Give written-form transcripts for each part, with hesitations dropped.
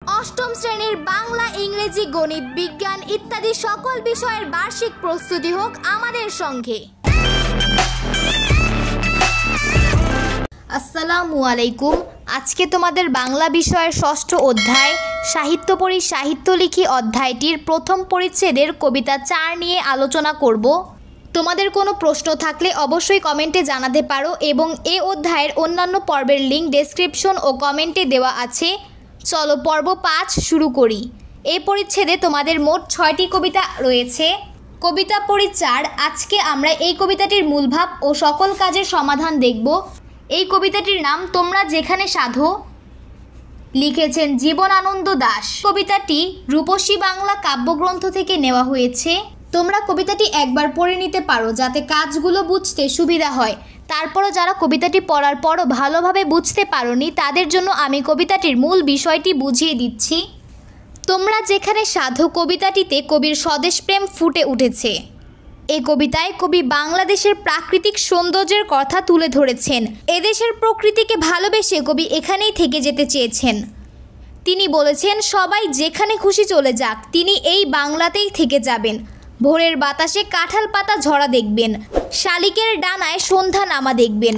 অষ্টম শ্রেণীর বাংলা, ইংরেজি, গণিত, বিজ্ঞান ইত্যাদি সকল বিষয়ের বার্ষিক প্রস্তুতি হোক আমাদের সঙ্গে। আসসালামু আলাইকুম। আজকে তোমাদের বাংলা বিষয়ের ষষ্ঠ অধ্যায় সাহিত্য পড়ি সাহিত্য লিখি অধ্যায়টির প্রথম পরিচ্ছেদের কবিতা 4 নিয়ে আলোচনা করব। তোমাদের কোনো প্রশ্ন থাকলে অবশ্যই কমেন্টে জানাতে পারো এবং এই অধ্যায়ের অন্যান্য পর্বের লিঙ্ক ডেসক্রিপশন ও কমেন্টে দেওয়া আছে। চলো পর্ব 5 শুরু করি। এই পরিচ্ছেদে তোমাদের মোট 6টি কবিতা রয়েছে। কবিতা পড়ি 4। আজকে আমরা এই কবিতাটির মূল ভাব ও সকল কাজের সমাধান দেখব। এই কবিতাটির নাম তোমরা যেখানে সাধো, লিখেছেন জীবনানন্দ দাশ। কবিতাটি রূপসী বাংলা কাব্যগ্রন্থ থেকে নেওয়া হয়েছে। তোমরা কবিতাটি একবার পড়ে নিতে পারো যাতে কাজগুলো বুঝতে সুবিধা হয়। তারপরও যারা কবিতাটি পড়ার পরও ভালোভাবে বুঝতে পারোনি তাদের জন্য আমি কবিতাটির মূল বিষয়টি বুঝিয়ে দিচ্ছি। তোমরা যেখানে সাধো কবিতাটিতে কবির স্বদেশপ্রেম ফুটে উঠেছে। এই কবিতায় কবি বাংলাদেশের প্রাকৃতিক সৌন্দর্যের কথা তুলে ধরেছেন। এদেশের প্রকৃতিকে ভালোবেসে কবি এখানেই থেকে যেতে চেয়েছেন। তিনি বলেছেন সবাই যেখানে খুশি চলে যাক, তিনি এই বাংলাতেই থেকে যাবেন। ভোরের বাতাসে কাঁঠাল পাতা ঝরা দেখবেন, শালিকের ডানায় সন্ধ্যা নামা দেখবেন,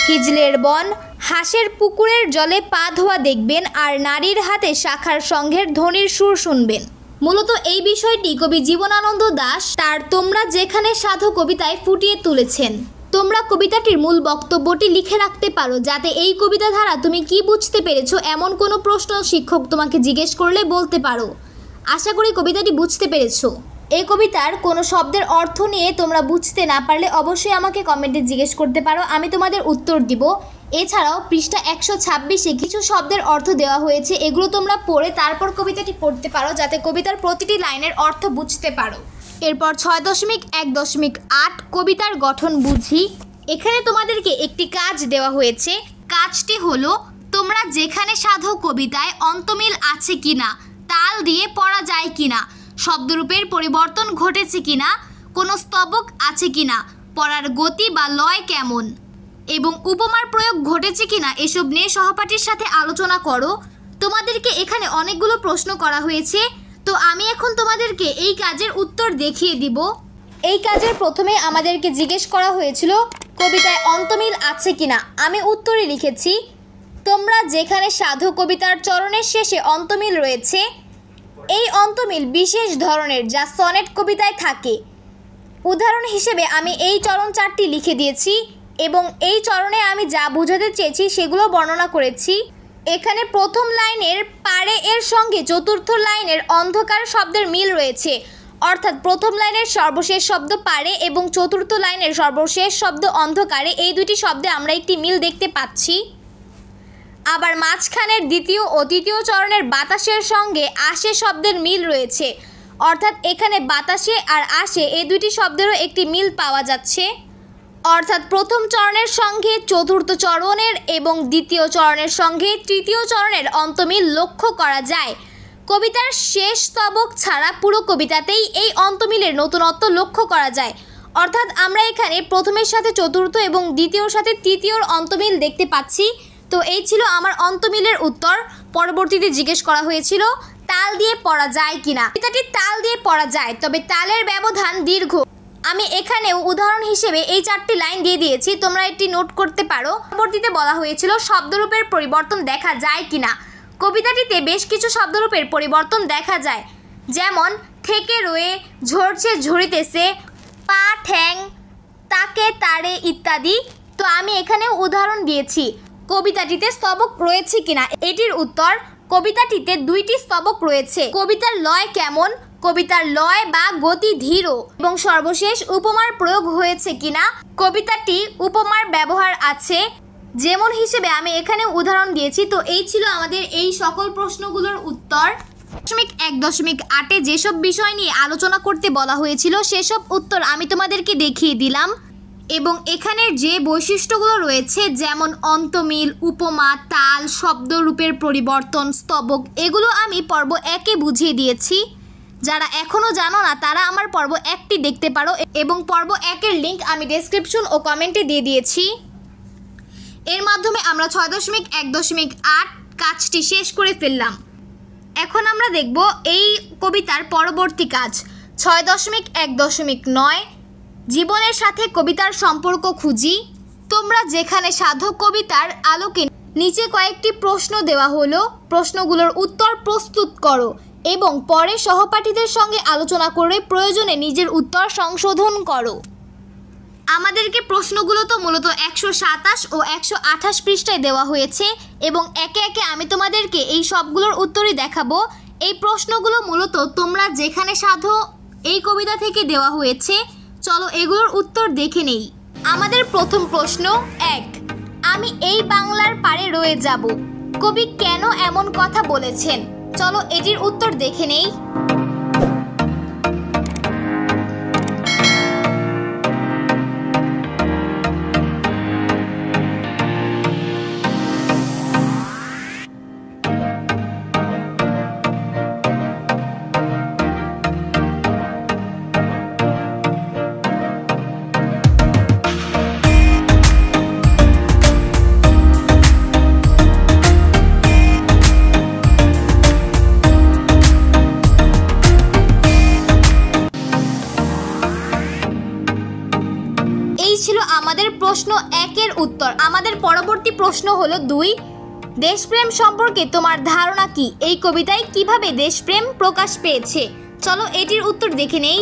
হিজলের বন হাঁসের পুকুরের জলে পা ধোয়া দেখবেন, আর নারীর হাতে শাখার সঙ্ঘের ধ্বনির সুর শুনবেন। মূলত এই বিষয়টি কবি জীবনানন্দ দাশ তার তোমরা যেখানে সাধো কবিতায় ফুটিয়ে তুলেছেন। তোমরা কবিতাটির মূল বক্তব্যটি লিখে রাখতে পারো যাতে এই কবিতা ধারা তুমি কি বুঝতে পেরেছো এমন কোনো প্রশ্ন শিক্ষক তোমাকে জিজ্ঞেস করলে বলতে পারো। আশা করি কবিতাটি বুঝতে পেরেছো। এই কবিতার কোনো শব্দের অর্থ নিয়ে তোমরা বুঝতে না পারলে অবশ্যই আমাকে কমেন্টে জিজ্ঞেস করতে পারো, আমি তোমাদের উত্তর দিব। এছাড়াও পৃষ্ঠা 126-এ কিছু শব্দের অর্থ দেওয়া হয়েছে, এগুলো তোমরা পড়ে তারপর কবিতাটি পড়তে পারো যাতে কবিতার প্রতিটি লাইনের অর্থ বুঝতে পারো। এরপর 6.1.8 কবিতার গঠন বুঝি। এখানে তোমাদেরকে একটি কাজ দেওয়া হয়েছে। কাজটি হলো তোমরা যেখানে সাধো কবিতায় অন্তমিল আছে কিনা, তাল দিয়ে পড়া যায় কিনা, শব্দরূপের পরিবর্তন ঘটেছে কিনা, কোনো স্তবক আছে কিনা, পড়ার গতি বা লয় কেমন এবং উপমার প্রয়োগ ঘটেছে কিনা এসব নিয়ে সহপাঠীর সাথে আলোচনা করো। তোমাদেরকে এখানে অনেকগুলো প্রশ্ন করা হয়েছে, তো আমি এখন তোমাদেরকে এই কাজের উত্তর দেখিয়ে দিব। এই কাজের প্রথমে আমাদেরকে জিজ্ঞেস করা হয়েছিল কবিতায় অন্তমিল আছে কিনা। আমি উত্তরে লিখেছি তোমরা যেখানে সাধো কবিতার চরণের শেষে অন্তমিল রয়েছে। এই অন্তমিল বিশেষ ধরনের যা সনেট কবিতায় থাকে। উদাহরণ হিসেবে আমি এই চরণ 4টি লিখে দিয়েছি এবং এই চরণে আমি যা বোঝাতে চেয়েছি সেগুলো বর্ণনা করেছি। এখানে প্রথম লাইনের পারে এর সঙ্গে চতুর্থ লাইনের অন্ধকার শব্দের মিল রয়েছে, অর্থাৎ প্রথম লাইনের সর্বশেষ শব্দ পারে এবং চতুর্থ লাইনের সর্বশেষ শব্দ অন্ধকারে, এই দুটি শব্দে আমরা একটি মিল দেখতে পাচ্ছি। আবার মাঝখানের দ্বিতীয় ও তৃতীয় চরণের বাতাসের সঙ্গে আসে শব্দের মিল রয়েছে, অর্থাৎ এখানে বাতাসে আর আসে এই দুটি শব্দেরও একটি মিল পাওয়া যাচ্ছে। অর্থাৎ প্রথম চরণের সঙ্গে চতুর্থ চরণের এবং দ্বিতীয় চরণের সঙ্গে তৃতীয় চরণের অন্তমিল লক্ষ্য করা যায়। কবিতার শেষ স্তবক ছাড়া পুরো কবিতাতেই এই অন্তমিলের নতুনত্ব লক্ষ্য করা যায়। অর্থাৎ আমরা এখানে প্রথমের সাথে চতুর্থ এবং দ্বিতীয়র সাথে তৃতীয়র অন্তমিল দেখতে পাচ্ছি। তো এই ছিল আমার অন্তমিলের উত্তর। পরবর্তীতে জিজ্ঞেস করা হয়েছিল তাল দিয়ে পড়া যায় কিনা। কবিতাটি তাল দিয়ে পড়া যায়, তবে তালের ব্যবধান দীর্ঘ। আমি এখানেও উদাহরণ হিসেবে এই 4টি লাইন দিয়ে দিয়েছি, তোমরা এটি নোট করতে পারো। পরবর্তীতে বলা হয়েছিল শব্দরূপের পরিবর্তন দেখা যায় কিনা। কবিতাটিতে বেশ কিছু শব্দরূপের পরিবর্তন দেখা যায়, যেমন থেকে রয়ে, ঝরছে ঝরিতেছে, পা ঠ্যাং, তাকে তারে ইত্যাদি। তো আমি এখানেও উদাহরণ দিয়েছি। কবিতাটিতে স্তবক রয়েছে কিনা, এটির উত্তর কবিতাটিতে 2টি স্তবক রয়েছে। কবিতার লয় কেমন, কবিতার লয় বা গতি ধীর, এবং সর্বশেষ উপমার প্রয়োগ হয়েছে কিনা। কবিতাটি উপমার ব্যবহার আছে, যেমন হিসেবে আমি এখানে উদাহরণ দিয়েছি। তো এই ছিল আমাদের এই সকল প্রশ্নগুলোর উত্তর। 1.8-এ যেসব বিষয় নিয়ে আলোচনা করতে বলা হয়েছিল সেসব উত্তর আমি তোমাদেরকে দেখিয়ে দিলাম, এবং এখানের যে বৈশিষ্ট্যগুলো রয়েছে যেমন অন্তমিল, উপমা, তাল, শব্দরূপের পরিবর্তন, স্তবক, এগুলো আমি পর্ব 1-এ বুঝিয়ে দিয়েছি। যারা এখনও জানো না তারা আমার পর্ব 1টি দেখতে পারো এবং পর্ব 1-এর লিঙ্ক আমি ডেসক্রিপশন ও কমেন্টে দিয়ে দিয়েছি। এর মাধ্যমে আমরা 6.1.8 কাজটি শেষ করে ফেললাম। এখন আমরা দেখব এই কবিতার পরবর্তী কাজ 6.1.9 জীবনের সাথে কবিতার সম্পর্ক খুঁজি। তোমরা যেখানে সাধো কবিতার আলোকে নিচে কয়েকটি প্রশ্ন দেওয়া হলো, প্রশ্নগুলোর উত্তর প্রস্তুত করো এবং পরে সহপাঠীদের সঙ্গে আলোচনা করে প্রয়োজনে নিজের উত্তর সংশোধন করো। আমাদেরকে প্রশ্নগুলো তো মূলত 127 ও 128 পৃষ্ঠায় দেওয়া হয়েছে এবং একে একে আমি তোমাদেরকে এই সবগুলোর উত্তরই দেখাবো। এই প্রশ্নগুলো মূলত তোমরা যেখানে সাধো এই কবিতা থেকে দেওয়া হয়েছে। চলো এগুলোর উত্তর দেখে নেই। আমাদের প্রথম প্রশ্ন 1, আমি এই বাংলার পাড়ে রয়ে যাব, কবি কেন এমন কথা বলেছেন? চলো এটির উত্তর দেখে নেই। ছিল আমাদের প্রশ্ন 1 এর উত্তর। আমাদের পরবর্তী প্রশ্ন হলো 2, দেশপ্রেম সম্পর্কে তোমার ধারণা কি? এই কবিতায় কিভাবে দেশপ্রেম প্রকাশ পেয়েছে? চলো এটির উত্তর দেখে নেই।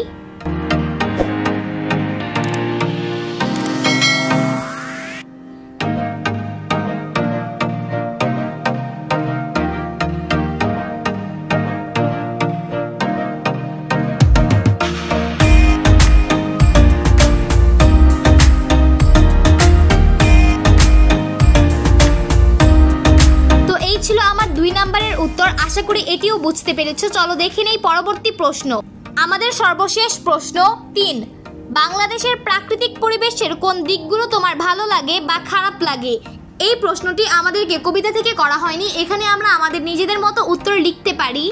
ছিল আমার 2 নম্বরের উত্তর। আশা করি এটিও বুঝতে পেরেছো। চলো দেখে নেই পরবর্তী প্রশ্ন। আমাদের সর্বশেষ প্রশ্ন 3, বাংলাদেশের প্রাকৃতিক পরিবেশের কোন দিকগুলো তোমার ভালো লাগে বা খারাপ লাগে? এই প্রশ্নটি আমাদেরকে কবিতা থেকে করা হয়নি, এখানে আমরা আমাদের নিজেদের মতো উত্তর লিখতে পারি।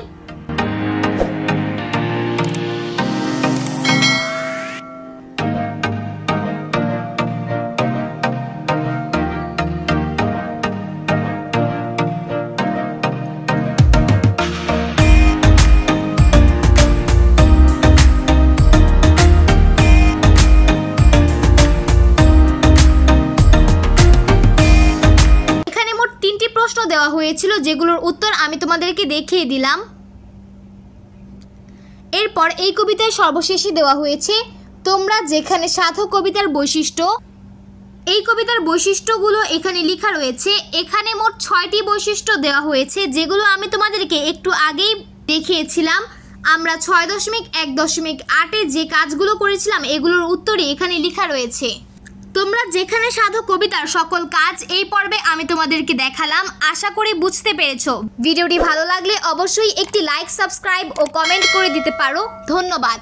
প্রশ্ন দেওয়া হয়েছিল যেগুলোর উত্তর আমি তোমাদেরকে দেখিয়ে দিলাম। এরপর এই কবিতায় সর্বশেষে দেওয়া হয়েছে তোমরা যেখানে সাধো কবিতার বৈশিষ্ট্য। এই কবিতার বৈশিষ্ট্যগুলো এখানে লেখা রয়েছে। এখানে মোট 6টি বৈশিষ্ট্য দেওয়া হয়েছে যেগুলো আমি তোমাদেরকে একটু আগেই দেখিয়েছিলাম। আমরা 6.1.8 যে কাজগুলো করেছিলাম এগুলোর উত্তরই এখানে লেখা রয়েছে। তোমরা যেখানে সাধো কবিতার সকল কাজ এই পর্বে আমি তোমাদেরকে দেখালাম। আশা করি বুঝতে পেরেছো। ভিডিওটি ভালো লাগলে অবশ্যই একটি লাইক, সাবস্ক্রাইব ও কমেন্ট করে দিতে পারো। ধন্যবাদ।